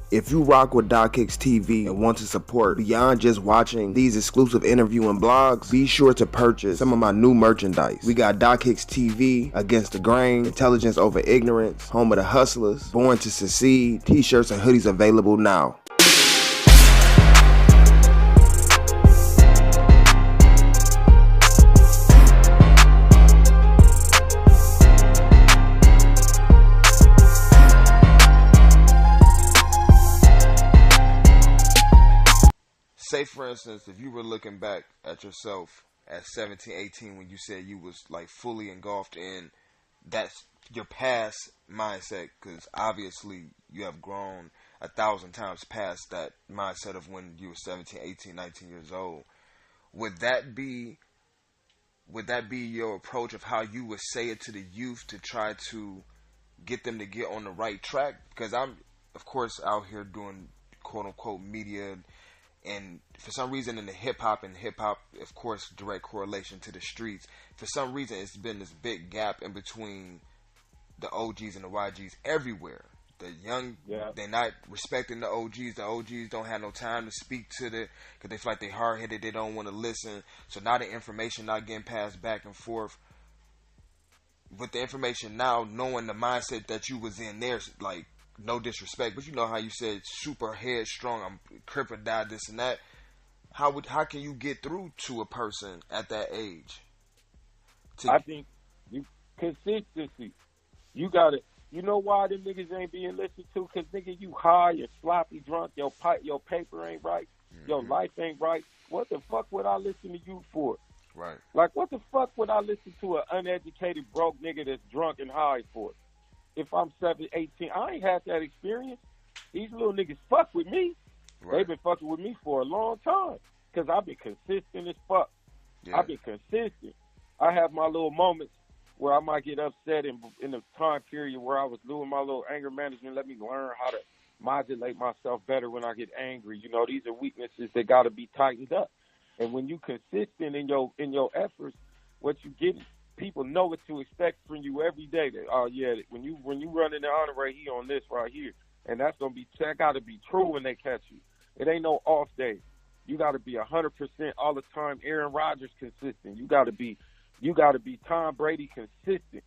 If you rock with Doc Hicks TV and want to support beyond just watching these exclusive interview and blogs, be sure to purchase some of my new merchandise. We got Doc Hicks TV, Against the Grain, Intelligence Over Ignorance, Home of the Hustlers, Born to Succeed, t-shirts and hoodies available now. Say, for instance, if you were looking back at yourself at 17, 18 when you said you was like fully engulfed in that's your past mindset, because obviously you have grown 1,000 times past that mindset of when you were 17, 18, 19 years old. Would that be your approach of how you would say it to the youth to try to get them to get on the right track? Because I'm, of course, out here doing quote-unquote media, and for some reason in the hip-hop, of course, direct correlation to the streets, for some reason it's been this big gap in between the OGs and the YGs everywhere. The young, they're not respecting the OGs. The OGs don't have no time to speak to because they feel like they hard-headed, they don't want to listen. So now the information not getting passed back and forth. With the information now, knowing the mindset that you was in there, like, no disrespect, but you know how you said super headstrong, I'm crip or die, this and that. How can you get through to a person at that age? I think consistency. You gotta. You know why them niggas ain't being listened to? Cause nigga, you high, you're sloppy drunk, your paper ain't right, your life ain't right. What the fuck would I listen to you for? Right. Like, what the fuck would I listen to an uneducated broke nigga that's drunk and high for? If I'm 17, 18, I ain't had that experience. These little niggas fuck with me. Right. They've been fucking with me for a long time because I've been consistent as fuck. Yeah. I've been consistent. I have my little moments where I might get upset in the time period where I was doing my little anger management. Let me learn how to modulate myself better when I get angry. You know, these are weaknesses that got to be tightened up. And when you consistent in your efforts, what you get, people know what to expect from you every day. When you run in the honor right here on this right here, and that got to be true when they catch you. It ain't no off day. You got to be 100% all the time. Aaron Rodgers consistent. You got to be Tom Brady consistent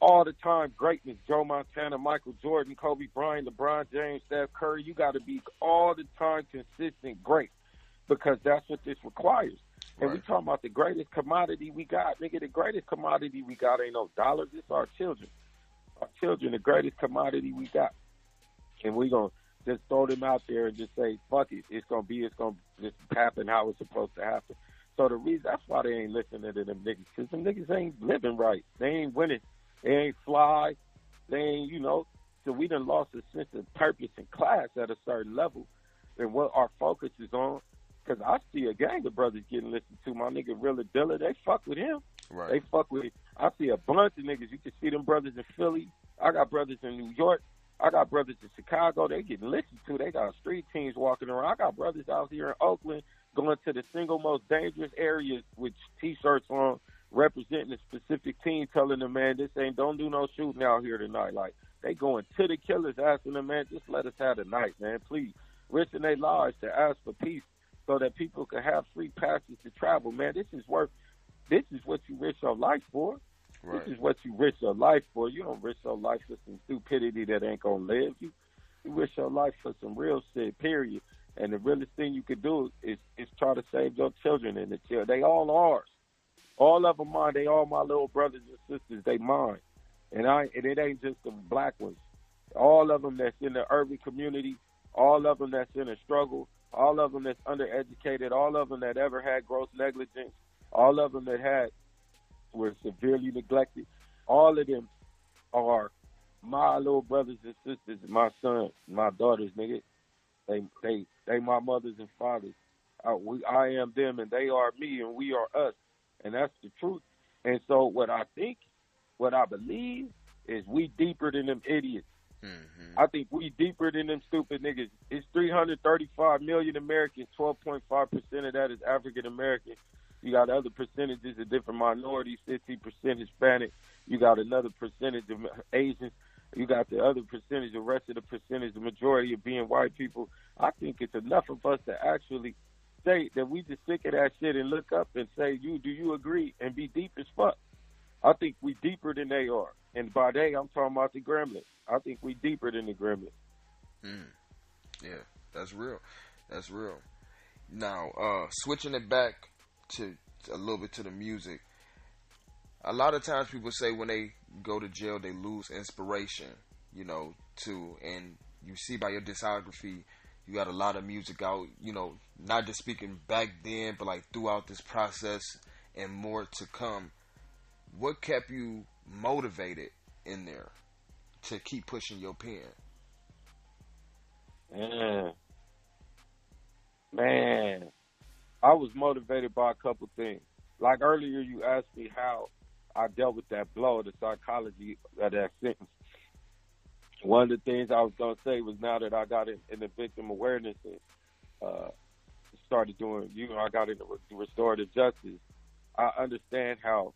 all the time. Greatness. Joe Montana, Michael Jordan, Kobe Bryant, LeBron James, Steph Curry. You got to be all the time consistent, great, because that's what this requires. And we talking about the greatest commodity we got. Nigga, the greatest commodity we got ain't no dollars. It's our children. Our children, the greatest commodity we got. And we going to just throw them out there and just say, fuck it. It's going to just happen how it's supposed to happen. So the reason, that's why they ain't listening to them niggas. Because them niggas ain't living right. They ain't winning. They ain't fly. They ain't, so we done lost a sense of purpose and class at a certain level. And what our focus is on. Because I see a gang of brothers getting listened to. My nigga Rilla Dilla, they fuck with him. Right. They fuck with him. I see a bunch of niggas. You can see them brothers in Philly. I got brothers in New York. I got brothers in Chicago. They getting listened to. They got street teams walking around. I got brothers out here in Oakland going to the single most dangerous areas with T-shirts on, representing a specific team, telling them, man, don't do no shooting out here tonight. Like, they going to the killers, asking them, man, just let us have a night, man, please. Risking their lives to ask for peace, so that people can have free passes to travel, man. This is what you risk your life for. Right. This is what you risk your life for. You don't risk your life for some stupidity that ain't gonna live. You risk your life for some real shit, period. And the realest thing you could do is try to save your children and the children. They all ours. All of them mine. They all my little brothers and sisters. They mine. And it ain't just the black ones. All of them that's in the urban community, all of them that's in a struggle, all of them that's undereducated, all of them that ever had gross negligence, all of them that were severely neglected, all of them are my little brothers and sisters, my sons, my daughters, nigga. They my mothers and fathers. I am them and they are me and we are us. And that's the truth. And so what I believe is we deeper than them idiots. Mm-hmm. I think we deeper than them stupid niggas. It's 335 million Americans. 12.5% of that is African American. You got other percentages of different minorities. 15% Hispanic. You got another percentage of Asians. You got the other percentage, the rest of the percentage, the majority of being white people. I think it's enough of us to actually say that we just sick of that shit and look up and say, do you agree? And be deep as fuck. I think we deeper than they are. And by they, I'm talking about the gremlins. I think we deeper than the gremlins. Yeah, that's real. That's real. Now, switching it back to a little bit to the music. A lot of times people say when they go to jail, they lose inspiration, and you see by your discography, you got a lot of music out, not just speaking back then, but like throughout this process and more to come. What kept you motivated in there to keep pushing your pen? Man, I was motivated by a couple things. Like earlier, you asked me how I dealt with that blow, the psychology of that sentence. One of the things I was going to say was now that I got in the victim awareness and started doing, I got into restorative justice, I understand how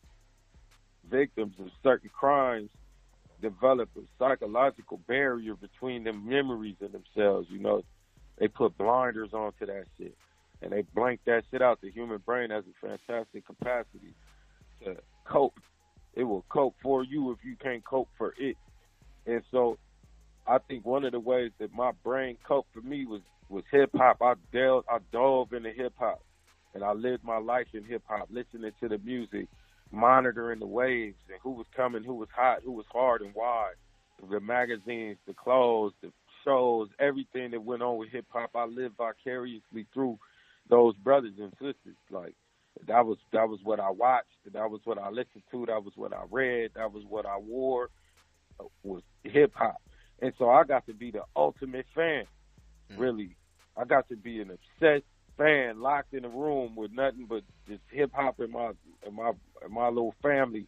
victims of certain crimes develop a psychological barrier between them memories and themselves. They put blinders onto that shit, and they blank that shit out. The human brain has a fantastic capacity to cope. It will cope for you if you can't cope for it. And so I think one of the ways that my brain coped for me was hip-hop. I dove into hip-hop, and I lived my life in hip-hop, listening to the music, monitoring the waves and who was coming, who was hot, who was hard and wide, the magazines, the clothes, the shows, everything that went on with hip-hop. I lived vicariously through those brothers and sisters. Like, that was what I watched, that was what I listened to, that was what I read, that was what I wore, was hip-hop. And so I got to be the ultimate fan, really. I got to be an obsessed fan, locked in a room with nothing but just hip-hop in my little family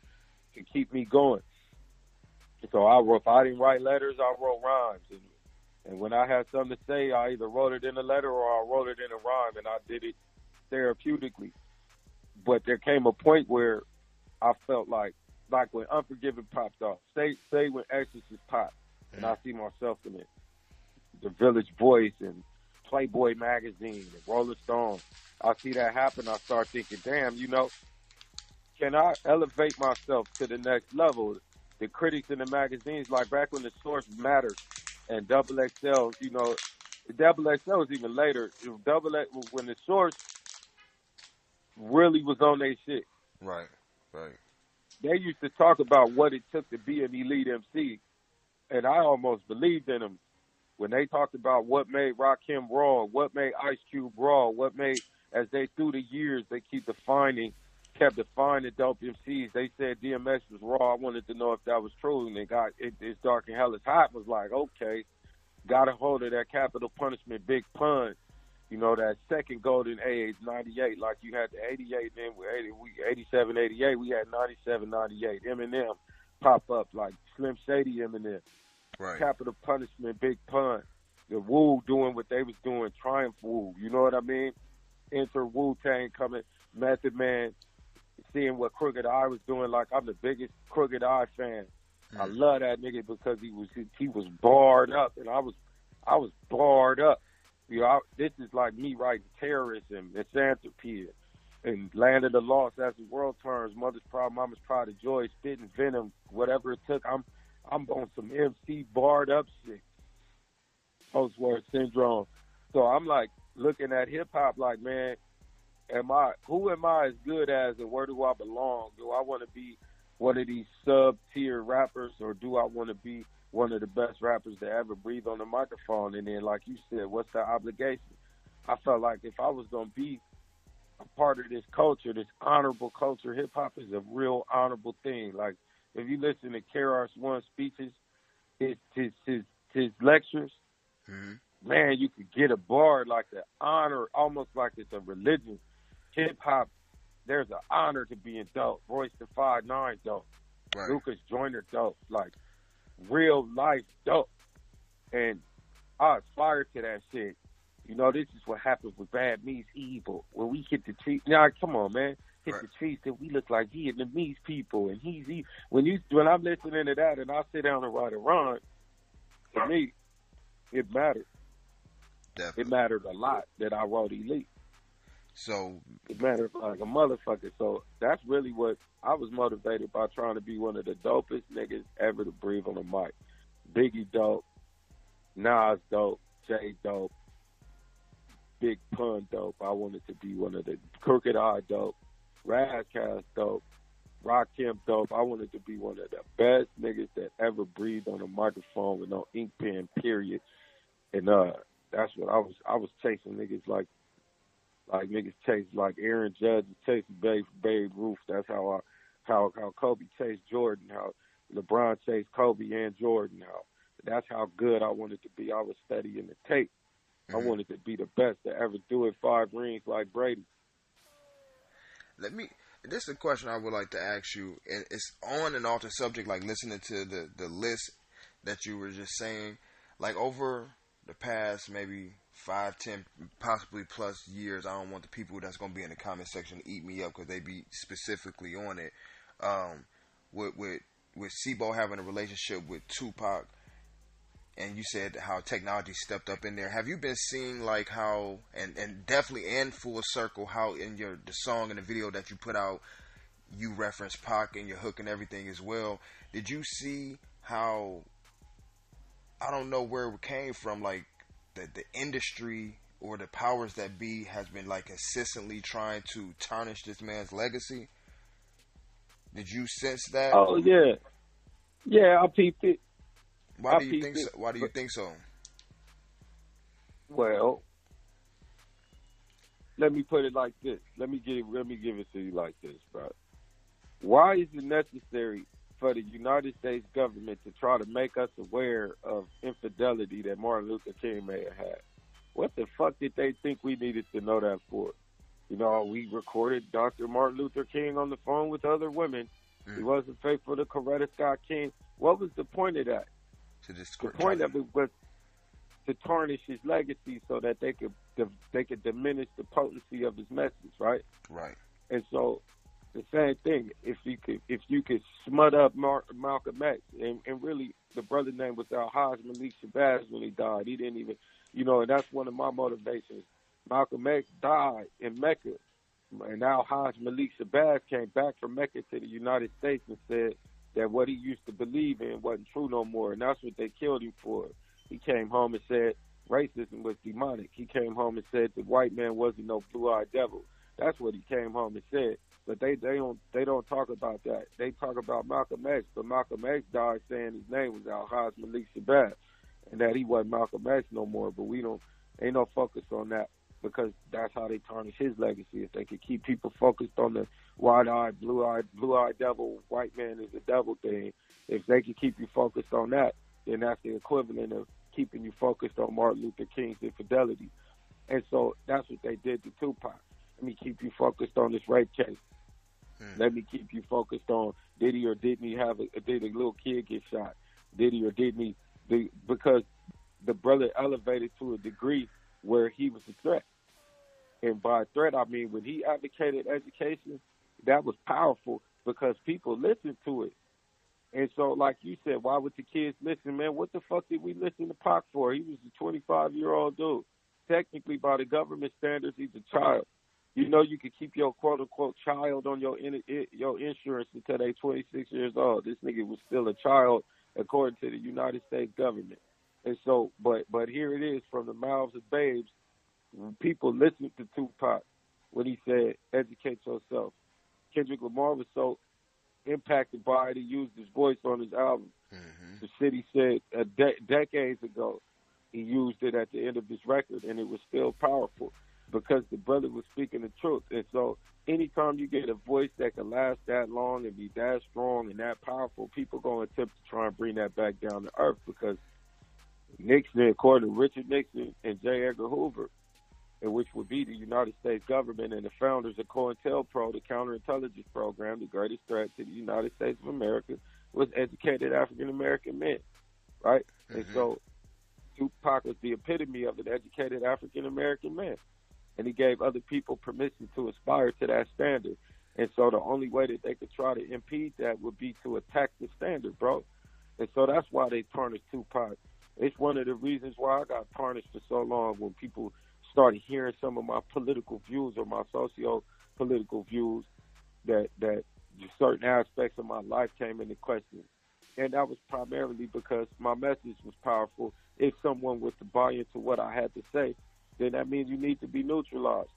to keep me going. So if I didn't write letters, I wrote rhymes. And when I had something to say, I either wrote it in a letter or I wrote it in a rhyme, and I did it therapeutically. But there came a point where I felt like when Unforgiven popped off, say when Exorcist popped, and I see myself in it, the Village Voice and Playboy magazine and Rolling Stone, I see that happen, I start thinking, damn, can I elevate myself to the next level? The critics in the magazines, like back when the Source mattered and Double XL, Double XL was even later. When the Source really was on their shit. Right. They used to talk about what it took to be an elite MC, and I almost believed in them when they talked about what made Rakim raw, what made Ice Cube raw, what made, as they through the years, they kept defining dope MCs. They said DMX was raw. I wanted to know if that was true, and It's Dark and Hell is Hot was like, okay, got a hold of that Capital Punishment Big Pun, that second golden age, 98, like you had the 88, then 87, 88, we had 97, 98. Eminem pop up like Slim Shady Eminem. Right. Capital Punishment Big Pun. The Wu doing what they was doing, Triumph Wu, you know what I mean? Enter Wu-Tang coming, Method Man, seeing what Crooked I was doing. Like, I'm the biggest Crooked I fan. I love that nigga because he was barred up, and I was barred up. This is like me writing Terrorism, Misanthropy, and Land of the Lost, As the World Turns, Mother's Pride, Mama's Pride of Joy, Spitting Venom, whatever it took. I'm on some MC barred up shit. Post-war syndrome. So I'm like looking at hip hop like, man, who am I as good as, and where do I belong? Do I want to be one of these sub-tier rappers, or do I want to be one of the best rappers to ever breathe on the microphone? And then, like you said, what's the obligation? I felt like if I was going to be a part of this culture, this honorable culture, hip-hop is a real honorable thing. Like, if you listen to KRS-One's speeches, his lectures, man, you could get a bar like the honor, almost like it's a religion. Hip-hop, there's an honor to being dope. Royce the 5'9" dope. Right. Lucas Joyner dope. Like, real life dope. And I aspire to that shit. This is what happens when bad meets evil. When we hit the teeth. Now, come on, man. hit Right. the streets that we look like Vietnamese people, and when I'm listening to that and I sit down and write a rhyme, to me, it mattered. Definitely. It mattered a lot that I wrote Elite. So It mattered like a motherfucker. So that's really what I was motivated by, trying to be one of the dopest niggas ever to breathe on the mic. Biggie dope, Nas dope, Jay dope, Big Pun dope. I wanted to be one of the Crooked Eye dope, Razzcast dope, Rakim dope. I wanted to be one of the best niggas that ever breathed on a microphone with no ink pen, period. And that's what I was chasing niggas like niggas chase like Aaron Judge chased Babe Ruth. That's how Kobe chased Jordan, how LeBron chased Kobe and Jordan. That's how good I wanted to be. I was studying the tape. I wanted to be the best to ever do it. 5 rings like Brady. This is a question I would like to ask you, and it's on and off the subject, like listening to the list that you were just saying, like over the past maybe 5, 10, possibly plus years. I don't want the people that's going to be in the comment section to eat me up because they be specifically on it. With Sibo having a relationship with Tupac, and you said how technology stepped up in there. Have you been seeing like how, and definitely in full circle, how in the song and the video that you put out, you reference Pac and your hook and everything as well? Did you see how, I don't know where it came from, like the industry or the powers that be has been like consistently trying to tarnish this man's legacy? Did you sense that? Oh yeah, I peeped it. Why do you think so? Well, let me put it like this. Let me give it to you like this, bro. Why is it necessary for the United States government to try to make us aware of infidelity that Martin Luther King may have had? What the fuck did they think we needed to know that for? You know, we recorded Dr. Martin Luther King on the phone with other women. He wasn't faithful to Coretta Scott King. What was the point of that? The point of it was to tarnish his legacy so that they could diminish the potency of his message, right? Right. And so the same thing. If you could smut up Malcolm X, and really the brother's name was Al-Haj Malik Shabazz when he died. He didn't even, and that's one of my motivations. Malcolm X died in Mecca, and Al-Haj Malik Shabazz came back from Mecca to the United States and said that what he used to believe in wasn't true no more, and that's what they killed him for. He came home and said racism was demonic. He came home and said the white man wasn't no blue-eyed devil. That's what he came home and said. But they don't talk about that. They talk about Malcolm X, but Malcolm X died saying his name was Al-Haj Malik Shabazz, and that he wasn't Malcolm X no more. But ain't no focus on that, because that's how they tarnish his legacy. If they could keep people focused on the wide-eyed, blue-eyed devil, white man is the devil thing, if they could keep you focused on that, then that's the equivalent of keeping you focused on Martin Luther King's infidelity. And so that's what they did to Tupac. Let me keep you focused on this rape case. Let me keep you focused on did he or didn't he did a little kid get shot? Did he or didn't he? Because the brother elevated to a degree where he was a threat. And by threat, I mean when he advocated education, that was powerful because people listened to it. And so, like you said, why would the kids listen, man? What the fuck did we listen to Pac for? He was a 25-year-old dude. Technically, by the government standards, he's a child. You know, you could keep your quote-unquote child on your insurance until they 26 years old. This nigga was still a child according to the United States government. And so, but here it is from the mouths of babes. People listened to Tupac when he said, educate yourself. Kendrick Lamar was so impacted by it, he used his voice on his album. The city said decades ago, he used it at the end of his record, and it was still powerful because the brother was speaking the truth. And so anytime you get a voice that can last that long and be that strong and that powerful, people going to attempt to try and bring that back down to earth, because Nixon, according to Richard Nixon and J. Edgar Hoover, which would be the United States government and the founders of Cointelpro, the counterintelligence program, the greatest threat to the United States of America, was educated African-American men, right? And so Tupac was the epitome of an educated African-American man. And he gave other people permission to aspire to that standard. And so the only way that they could try to impede that would be to attack the standard, bro. And so that's why they tarnished Tupac. It's one of the reasons why I got tarnished for so long, when people started hearing some of my political views or my socio-political views, that certain aspects of my life came into question. And that was primarily because my message was powerful. If someone was to buy into what I had to say, then that means you need to be neutralized.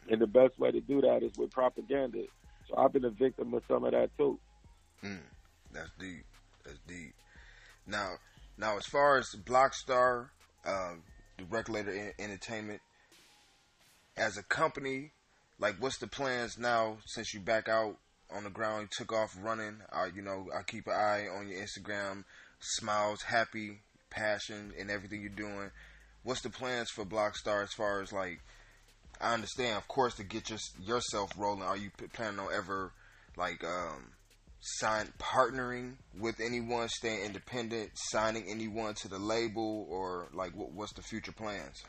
And the best way to do that is with propaganda. So I've been a victim of some of that too. That's deep. That's deep. Now, as far as Bloc, the Regulator Entertainment, as a company, like, what's the plans now since you back out on the ground, you took off running? I keep an eye on your Instagram, smiles, happy, passion, and everything you're doing. What's the plans for Bloc as far as, like, I understand, of course, to get yourself rolling. Are you planning on ever, like, partnering with anyone, staying independent, signing anyone to the label, or, like, what's the future plans?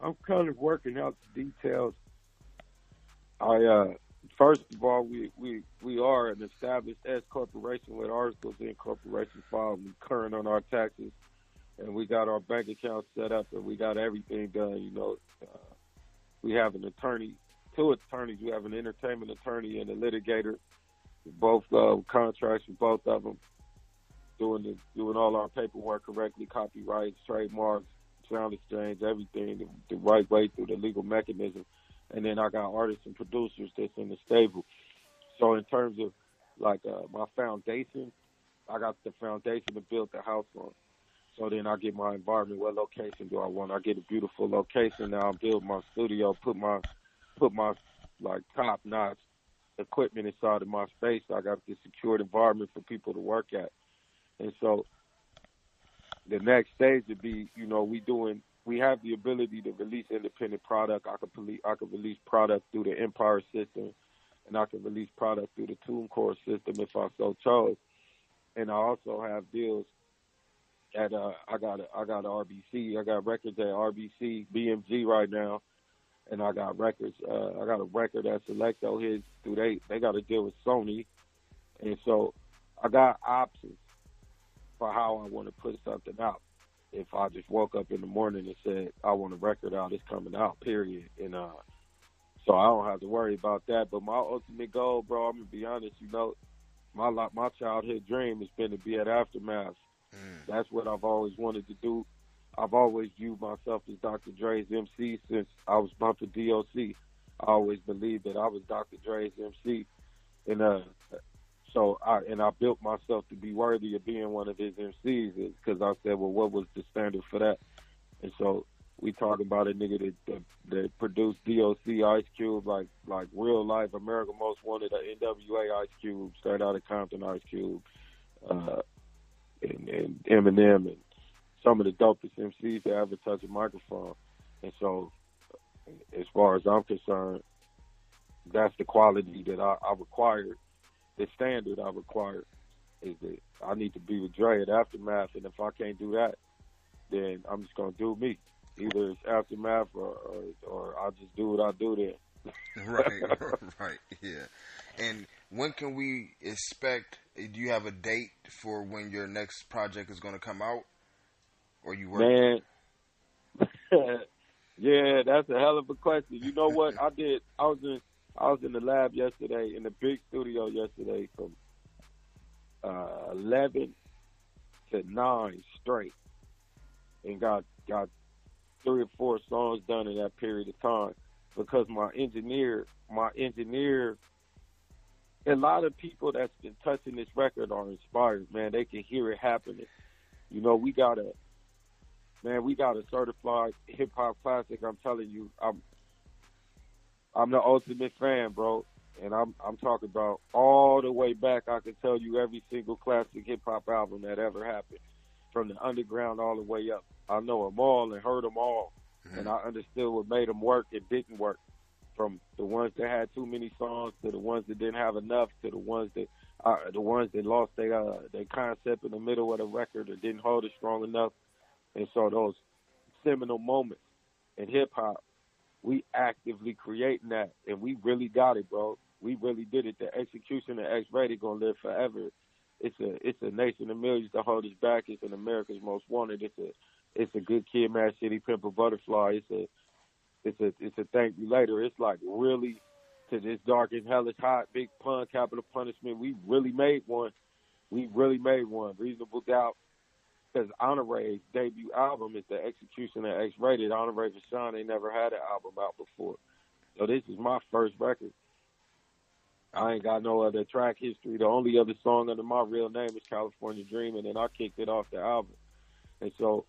I'm kind of working out the details. First of all, we are an established S corporation with articles in corporation filed. We current on our taxes, and we got our bank account set up, and we got everything done. We have an attorney, two attorneys. We have an entertainment attorney and a litigator. Both contracts with both of them, doing all our paperwork correctly, copyrights, trademarks, sound exchange, everything the right way through the legal mechanism. And then I got artists and producers that's in the stable. So in terms of, like, my foundation, I got the foundation to build the house on. So then I get my environment. What location do I want? I get a beautiful location. Now I build my studio, put my like top notch equipment inside of my space. I got this secured environment for people to work at. And so the next stage would be, we have the ability to release independent product. I could release product through the Empire system, and I can release product through the TuneCore system if I so chose. And I also have deals at I got RBC. I got records at RBC, BMG right now, and I got records. I got a record at Selecto Hits through they got to deal with Sony, and so I got options for how I want to put something out. If I just woke up in the morning and said I want a record out, it's coming out, period. And so I don't have to worry about that. But my ultimate goal, bro, I'm gonna be honest, my childhood dream has been to be at Aftermath. That's what I've always wanted to do. I've always viewed myself as Dr. Dre's MC since I was bumping DOC. I always believed that I was Dr. Dre's MC, and I built myself to be worthy of being one of his MCs, because I said, well, what was the standard for that? And so we talk about a nigga that produced DOC, Ice Cube, like real life America Most Wanted, NWA Ice Cube, straight out of Compton Ice Cube, and Eminem, and some of the dopest MCs that ever touch a microphone. And so as far as I'm concerned, that's the quality that I required. The standard I require is that I need to be with Dre at Aftermath, and if I can't do that, then I'm just gonna do me. Either it's Aftermath or I'll just do what I do there. Right, yeah. And when can we expect? Do you have a date for when your next project is gonna come out, or you work? Man, yeah, that's a hell of a question. You know what I did? I was in the lab yesterday, in the big studio yesterday, from 11 to 9 straight, and got 3 or 4 songs done in that period of time, because my engineer, a lot of people that's been touching this record are inspired, man. They can hear it happening. We got a certified hip hop classic. I'm telling you, I'm the ultimate fan, bro, and I'm talking about all the way back. I can tell you every single classic hip hop album that ever happened, from the underground all the way up. I know them all and heard them all, and I understood what made them work and didn't work. From the ones that had too many songs to the ones that didn't have enough, to the ones that lost their concept in the middle of the record or didn't hold it strong enough. And so those seminal moments in hip hop we actively creating that, and we really got it, bro. We really did it. The execution of X-Raided gonna live forever. It's a nation of millions to hold us back. It's an America's Most Wanted. It's a good kid, Mad City, Pimp a Butterfly. It's a thank you later. It's like really to this dark and hell is hot, big pun, capital punishment. We really made one. Reasonable Doubt. Because Honore's debut album is the execution of X-Raided. Honore Vachon ain't never had an album out before. So this is my first record. I ain't got no other track history. The only other song under my real name is California Dreamin', and I kicked it off the album. And so,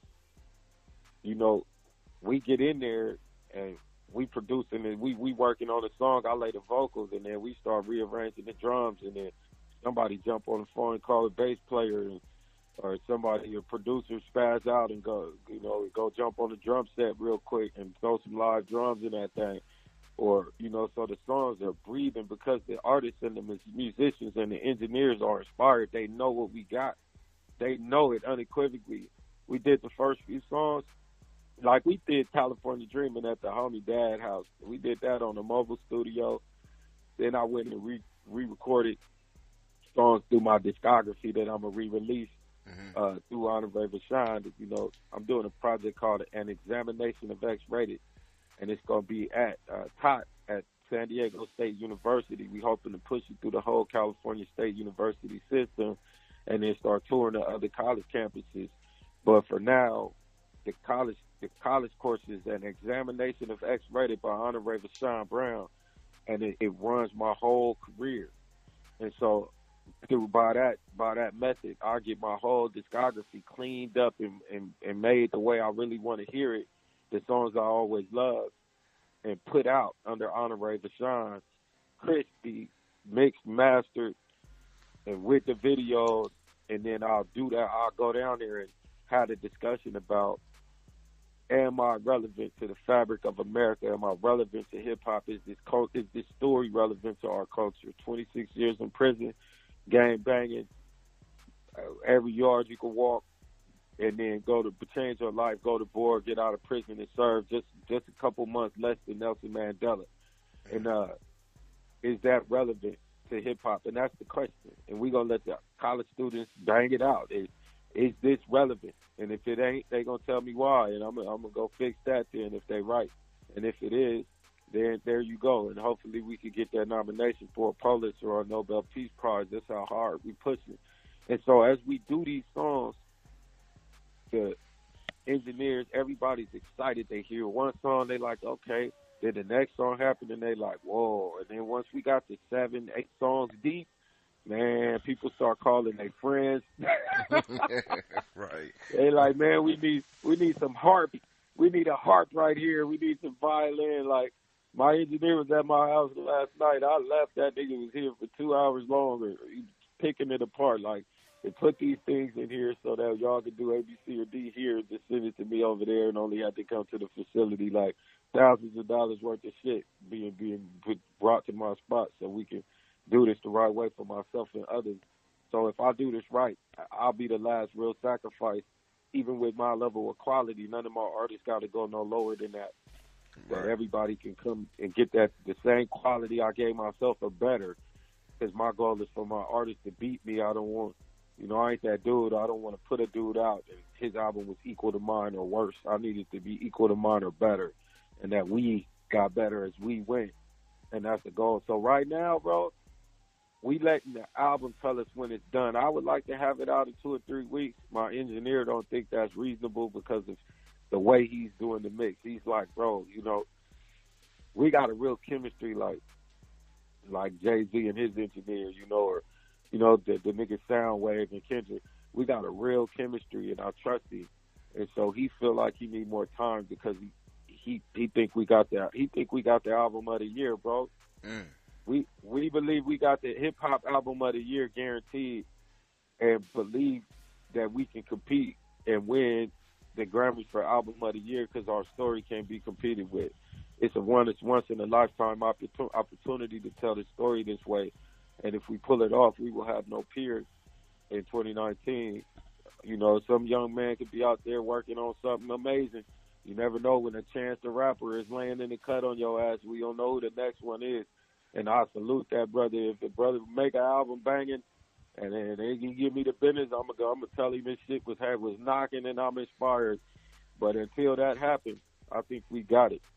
you know, we get in there and we producing it. We working on a song. I lay the vocals, and then we start rearranging the drums, and then somebody jump on the phone and call a bass player, or somebody, a producer, spaz out and go jump on the drum set real quick and throw some live drums in that thing. Or, so the songs are breathing because the artists and the musicians and the engineers are inspired. They know what we got. They know it unequivocally. We did the first few songs, like we did California Dreamin' at the homie Dad house. We did that on the mobile studio. Then I went and re-recorded songs through my discography that I'm going to re-release through Honore Vachon. I'm doing a project called An Examination of X-Raided. And it's going to be taught at San Diego State University. We hoping to push it through the whole California State University system and then start touring to other college campuses. But for now, the college course is An Examination of X-Raided by Honore Vachon Brown, and it runs my whole career. And so by that method, I get my whole discography cleaned up and made the way I really want to hear it. The songs I always loved, and put out under Honore Vachon, crispy, mixed, mastered, and with the videos. And then I'll do that. I'll go down there and have a discussion about, am I relevant to the fabric of America? Am I relevant to hip hop? Is this story relevant to our culture? 26 years in prison, gang banging, every yard you can walk. And then change your life, go to board, get out of prison, and serve just a couple months less than Nelson Mandela. And is that relevant to hip hop? And that's the question. And we're gonna let the college students bang it out. Is this relevant? And if it ain't, they gonna tell me why, and I'm gonna go fix that then if they right. And if it is, then there you go. And hopefully we could get that nomination for a Pulitzer or a Nobel Peace Prize. That's how hard we pushing. And so as we do these songs, the engineers, everybody's excited. They hear one song, they like, okay. Then the next song happened, and they like, whoa. And then once we got to 7, 8 songs deep, man, people start calling their friends. Right. They like, man, we need some harp. We need a harp right here. We need some violin. Like, my engineer was at my house last night. I left. That nigga was here for 2 hours longer, picking it apart. Like, they put these things in here so that y'all can do A, B, C, or D here. Just send it to me over there, and only had to come to the facility. Like thousands of dollars worth of shit being brought to my spot so we can do this the right way for myself and others. So if I do this right, I'll be the last real sacrifice. Even with my level of quality, none of my artists got to go no lower than that. Right. That everybody can come and get the same quality I gave myself or better. Because my goal is for my artists to beat me. I don't want. I ain't that dude. I don't want to put a dude out and his album was equal to mine or worse. I need it to be equal to mine or better, and that we got better as we went, and that's the goal. So right now, bro, we letting the album tell us when it's done. I would like to have it out in 2 or 3 weeks. My engineer don't think that's reasonable because of the way he's doing the mix. He's like, bro, we got a real chemistry like Jay-Z and his engineer, or the nigga Soundwave and Kendrick. We got a real chemistry, and I trust him. And so he feel like he need more time because he think we got that. He think we got the album of the year, bro. We believe we got the hip hop album of the year guaranteed, and believe that we can compete and win the Grammys for album of the year because our story can't be competed with. It's once in a lifetime opportunity to tell the story this way. And if we pull it off, we will have no peers in 2019. Some young man could be out there working on something amazing, You never know when a Chance the Rapper is laying in the cut on your ass. We don't know who the next one is. And I salute that brother. If the brother make an album banging and then they can give me the business, I'm gonna tell him this shit was knocking and I'm inspired. But until that happens, I think we got it.